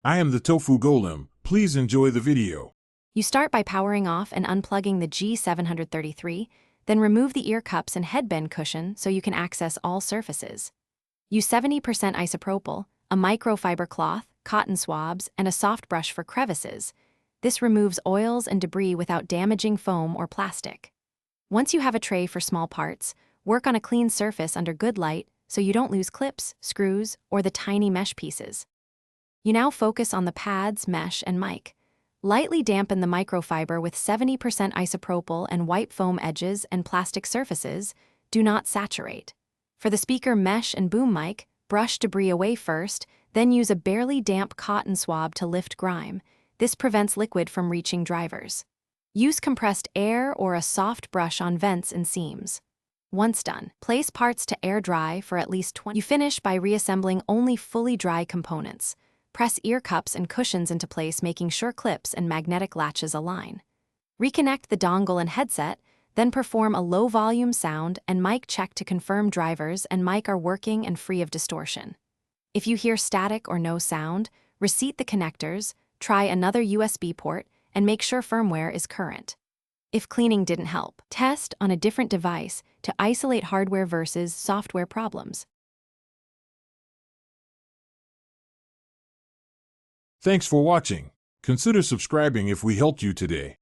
I am the Tofu Golem. Please enjoy the video. You start by powering off and unplugging the G733, then remove the ear cups and headband cushion so you can access all surfaces. Use 70% isopropyl, a microfiber cloth, cotton swabs, and a soft brush for crevices. This removes oils and debris without damaging foam or plastic. Once you have a tray for small parts, work on a clean surface under good light so you don't lose clips, screws, or the tiny mesh pieces. You now focus on the pads, mesh, and mic. Lightly dampen the microfiber with 70% isopropyl and wipe foam edges and plastic surfaces. Do not saturate. For the speaker mesh and boom mic, brush debris away first, then use a barely damp cotton swab to lift grime. This prevents liquid from reaching drivers. Use compressed air or a soft brush on vents and seams. Once done, place parts to air dry for at least 20 minutes. You finish by reassembling only fully dry components. Press ear cups and cushions into place, making sure clips and magnetic latches align. Reconnect the dongle and headset, then perform a low-volume sound and mic check to confirm drivers and mic are working and free of distortion. If you hear static or no sound, reseat the connectors, try another USB port, and make sure firmware is current. If cleaning didn't help, test on a different device to isolate hardware versus software problems. Thanks for watching. Consider subscribing if we helped you today.